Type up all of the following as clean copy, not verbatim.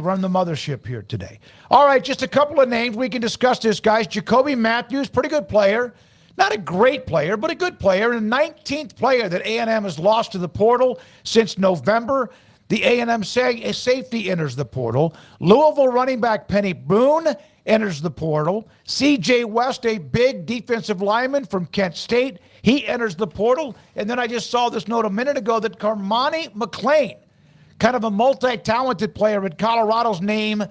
run the mothership here today. All right, just a couple of names. We can discuss this, guys. Jacoby Matthews, pretty good player. Not a great player, but a good player. And 19th player that A&M has lost to the portal since November. The A&M safety enters the portal. Louisville running back Peny Boone enters the portal. C.J. West, a big defensive lineman from Kent State, he enters the portal. And then I just saw this note a minute ago that Cormani McClain, kind of a multi-talented player at Colorado's name,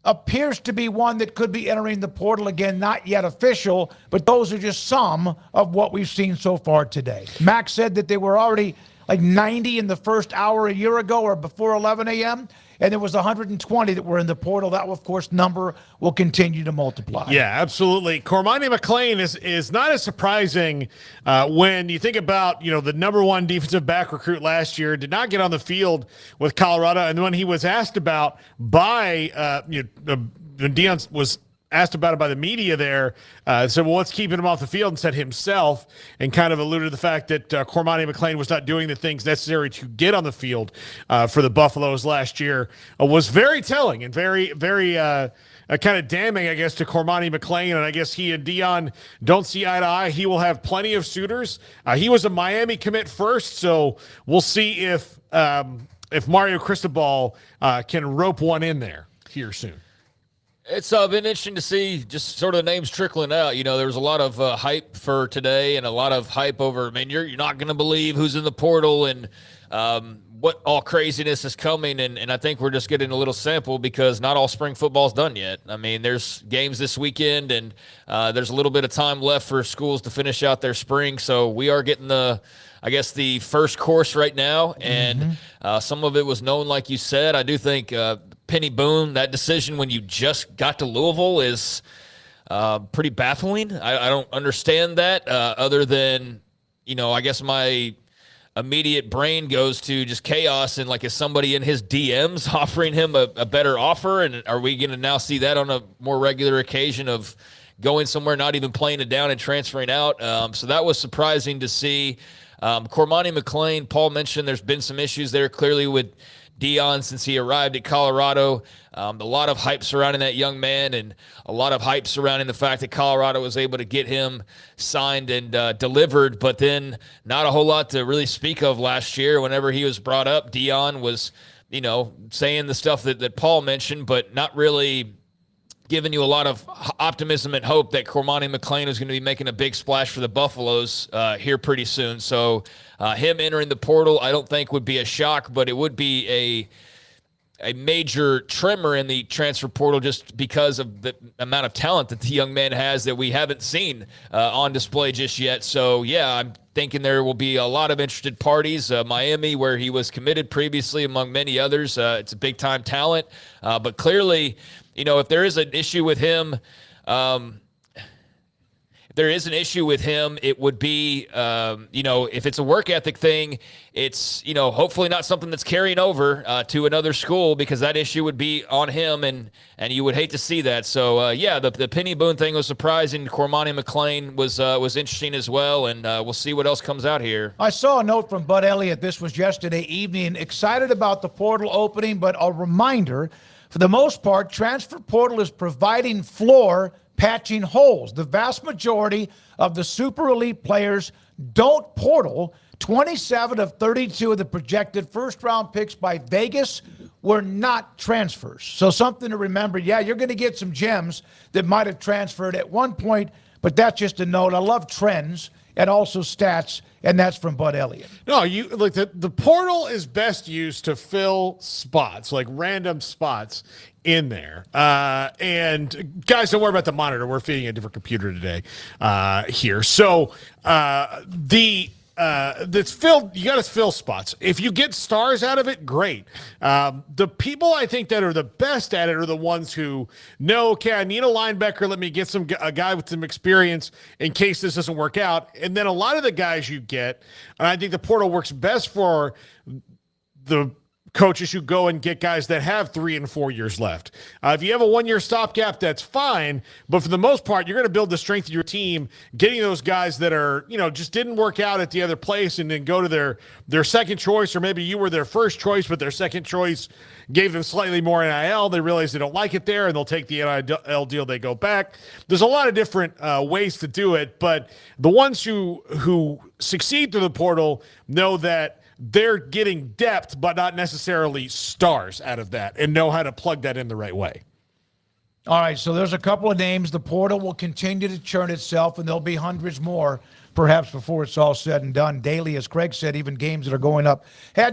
appears to be one that could be entering the portal again, not yet official, but those are just some of what we've seen so far today. Max said that they were already like 90 in the first hour a year ago or before 11 a.m., and there was 120 that were in the portal. That, of course, number will continue to multiply. Yeah, absolutely. Cormani McClain is not as surprising when you think about, the number one defensive back recruit last year, did not get on the field with Colorado. And when he was asked about by, when Dion was asked about it by the media there, said, well, what's keeping him off the field, and said himself, and kind of alluded to the fact that Cormani McClain was not doing the things necessary to get on the field for the Buffaloes last year, was very telling and very, very kind of damning, I guess, to Cormani McClain. And I guess he and Dion don't see eye to eye. He will have plenty of suitors. He was a Miami commit first, so we'll see if Mario Cristobal can rope one in there here soon. It's been interesting to see just sort of names trickling out. There was a lot of hype for today and a lot of hype over, you're not going to believe who's in the portal and what all craziness is coming. And I think we're just getting a little sample because not all spring football's done yet. There's games this weekend and there's a little bit of time left for schools to finish out their spring. So we are getting the first course right now. And some of it was known, like you said. I do think Peny Boone, that decision when you just got to Louisville is pretty baffling. I don't understand that other than, I guess my immediate brain goes to just chaos and is somebody in his DMs offering him a better offer? And are we going to now see that on a more regular occasion of going somewhere, not even playing it down and transferring out? So that was surprising to see. Cormani McClain, Paul mentioned there's been some issues there clearly with Dion since he arrived at Colorado. A lot of hype surrounding that young man and a lot of hype surrounding the fact that Colorado was able to get him signed and delivered, but then not a whole lot to really speak of last year. Whenever he was brought up, Dion was, saying the stuff that Paul mentioned, but not really giving you a lot of optimism and hope that Cormani McClain is going to be making a big splash for the Buffaloes here pretty soon. So him entering the portal, I don't think would be a shock, but it would be a major tremor in the transfer portal just because of the amount of talent that the young man has that we haven't seen on display just yet. So, yeah, I'm thinking there will be a lot of interested parties. Miami, where he was committed previously, among many others. It's a big-time talent. But clearly, if there is an issue with him, it would be, if it's a work ethic thing, it's, hopefully not something that's carrying over to another school, because that issue would be on him, and you would hate to see that. So, the Peny Boone thing was surprising. Cormani McClain was interesting as well, and we'll see what else comes out here. I saw a note from Bud Elliott. This was yesterday evening. Excited about the portal opening, but a reminder, for the most part, transfer portal is providing floor, patching holes. The vast majority of the super elite players don't portal. 27 of 32 of the projected first-round picks by Vegas were not transfers. So something to remember. Yeah, you're going to get some gems that might have transferred at one point, but that's just a note. I love trends and also stats, and that's from Bud Elliott. No, the portal is best used to fill spots, like random spots in there. And guys, don't worry about the monitor. We're feeding a different computer today here. So that's filled. You got to fill spots. If you get stars out of it, great. The people I think that are the best at it are the ones who know, okay, I need a linebacker. Let me get a guy with some experience in case this doesn't work out. And then a lot of the guys you get, and I think the portal works best for the coaches who go and get guys that have 3 and 4 years left. If you have a 1-year stopgap, that's fine. But for the most part, you're going to build the strength of your team, getting those guys that are, just didn't work out at the other place and then go to their second choice, or maybe you were their first choice, but their second choice gave them slightly more NIL. They realize they don't like it there, and they'll take the NIL deal. They go back. There's a lot of different ways to do it, but the ones who succeed through the portal know that they're getting depth, but not necessarily stars out of that, and know how to plug that in the right way. All right, so there's a couple of names. The portal will continue to churn itself, and there'll be hundreds more, perhaps, before it's all said and done. Daily, as Craig said, even games that are going up. Hey,